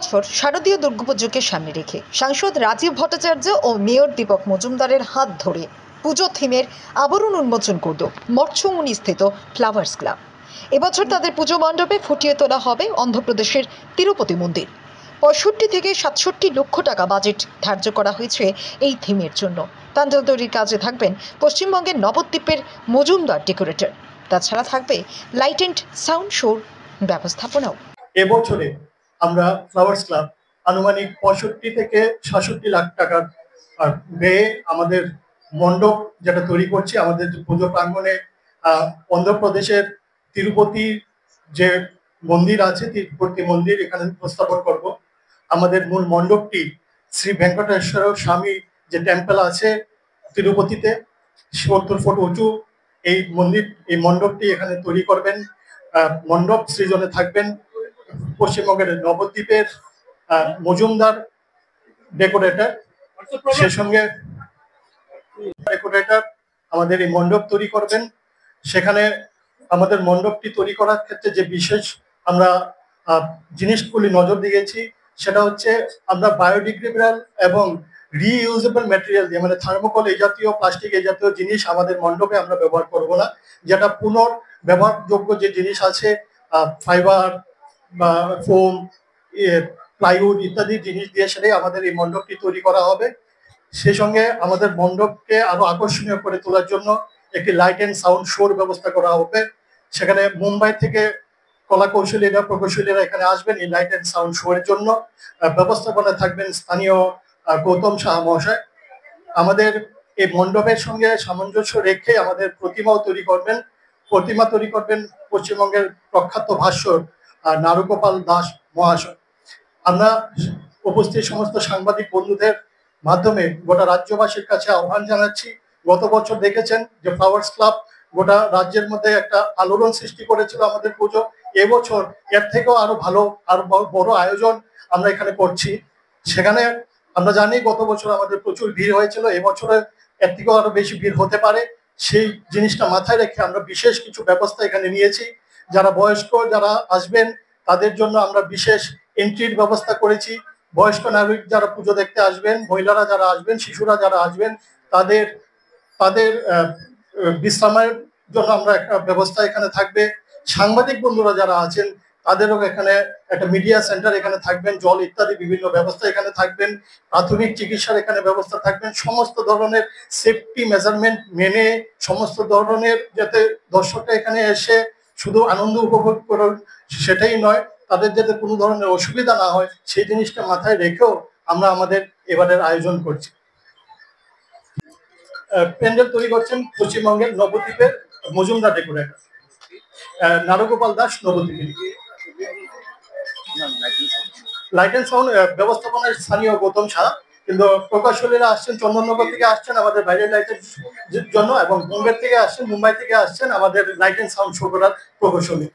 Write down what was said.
এবছর শারদীয় দুর্গাপুজোকে সামনে রেখে সাংসদ রাজীব ভট্টাচার্য ও মেয়র দীপক মজুমদারের হাত ধরে পুজো থিমের আবরণ উন্মোচন করল মৎস্যমুনি স্থিত ফ্লাওয়ার্স ক্লাব। এবছর তাদের পুজো মণ্ডপে ফুটিয়ে তোলা হবে অন্ধ্রপ্রদেশের তিরুপতি মন্দির। 65 থেকে 67 লক্ষ টাকা বাজেট ধার্য করা হয়েছে এই থিমের জন্য। প্যান্ডেল তৈরির কাজে থাকবেন পশ্চিমবঙ্গের নবদ্বীপের মজুমদার ডেকোরেটর। তাছাড়া থাকবে লাইট অ্যান্ড সাউন্ড শোর ব্যবস্থাপনাও। এবছরে আমরা ফ্লাওয়ার্স ক্লাব আনুমানিক 65 থেকে 67 লাখ টাকার ব্যয়ে আমাদের মণ্ডপ যেটা তৈরি করছি আমাদের পুজো প্রাঙ্গণে। অন্ধ্রপ্রদেশের তিরুপতি যে মন্দির আছে, তিরুপতি মন্দির এখানে উপস্থাপন করব। আমাদের মূল মণ্ডপটি শ্রী ভেঙ্কটেশ্বর স্বামী যে টেম্পল আছে তিরুপতিতে 70 ফুট উঁচু, এই মণ্ডপটি এখানে তৈরি করবেন। মণ্ডপ সৃজনে থাকবেন পশ্চিমবঙ্গের নবদ্বীপের মজুমদার ডেকোরেটর। সে সঙ্গে ডেকোরেটর আমাদের এই মণ্ডপ তৈরি করবেন। সেখানে আমাদের মণ্ডপটি তৈরি করার ক্ষেত্রে যে বিশেষ আমরা জিনিসগুলি নজর দিয়েছি সেটা হচ্ছে আমরা বায়োডিগ্রেডেবল এবং রিইউজেবল ম্যাটেরিয়াল দিয়ে, মানে থার্মোকল এই জাতীয় প্লাস্টিক এই জাতীয় জিনিস আমাদের মণ্ডপে আমরা ব্যবহার করব না। যেটা পুনর্ব্যবহারযোগ্য যে জিনিস আছে, ফাইবার বা ফোম, প্লাইউড ইত্যাদি জিনিস দিয়ে সেটাই আমাদের এই মণ্ডপটি তৈরি করা হবে। সেই সঙ্গে আমাদের মণ্ডপকে আরো আকর্ষণীয় করে তোলার জন্য একটি লাইট অ্যান্ড সাউন্ড শোর ব্যবস্থা করা হবে। সেখানে মুম্বাই থেকে কলা কৌশলীরা প্রকৌশলীরা এখানে আসবেন এই লাইট অ্যান্ড সাউন্ড শো এর জন্য। ব্যবস্থাপনা থাকবেন স্থানীয় গৌতম সাহা মহাশয়। আমাদের এই মণ্ডপের সঙ্গে সামঞ্জস্য রেখে আমাদের প্রতিমাও তৈরি করবেন। প্রতিমা তৈরি করবেন পশ্চিমবঙ্গের প্রখ্যাত ভাস্কর নারুগোপাল দাস মহাশয়। আমরা উপস্থিত সমস্ত সাংবাদিক বন্ধুদের মাধ্যমে গোটা রাজ্যবাসীর কাছে আহ্বান জানাচ্ছি। গত বছর দেখেছেন যে ফ্লাওয়ার্স ক্লাব গোটা রাজ্যের মধ্যে একটা আলোড়ন সৃষ্টি করেছিল আমাদের পুজো। এবছর এর থেকেও আরো ভালো আরো বড় আয়োজন আমরা এখানে করছি। সেখানে আমরা জানি গত বছর আমাদের প্রচুর ভিড় হয়েছিল, এবছরে এর থেকেও আরো বেশি ভিড় হতে পারে। সেই জিনিসটা মাথায় রেখে আমরা বিশেষ কিছু ব্যবস্থা এখানে নিয়েছি। যারা বয়স্ক যারা আসবেন তাদের জন্য আমরা বিশেষ এন্ট্রির ব্যবস্থা করেছি। বয়স্ক নাগরিক যারা পুজো দেখতে আসবেন, মহিলারা যারা আসবেন, শিশুরা যারা আসবেন তাদের বিশ্রামের জন্য আমরা একটা ব্যবস্থা এখানে থাকবে। সাংবাদিক বন্ধুরা যারা আছেন তাদেরও এখানে একটা মিডিয়া সেন্টার এখানে থাকবেন, জল ইত্যাদি বিভিন্ন ব্যবস্থা এখানে থাকবেন, প্রাথমিক চিকিৎসার এখানে ব্যবস্থা থাকবেন। সমস্ত ধরনের সেফটি মেজারমেন্ট মেনে সমস্ত ধরনের যাতে দর্শকরা এখানে এসে শুধু আনন্দ উপভোগ করুন সেটাই নয়, তাদের যাতে কোনো ধরনের অসুবিধা না হয় সেই জিনিসটা মাথায় রেখেও আমরা আমাদের এবারের আয়োজন করছি। প্যান্ডেল তৈরি করছেন পশ্চিমবঙ্গের নবদ্বীপের Majumdar decorator Narugopal Das Nabadwip. Light and sound ব্যবস্থাপনার স্থানীয় গৌতম সাহা, কিন্তু প্রকৌশলীরা আসছেন চন্দননগর থেকে আসছেন আমাদের বাইরের লাইটের জন্য, এবং মুম্বাই থেকে আসছেন আমাদের লাইট অ্যান্ড সাউন্ড শো করার প্রকৌশলী।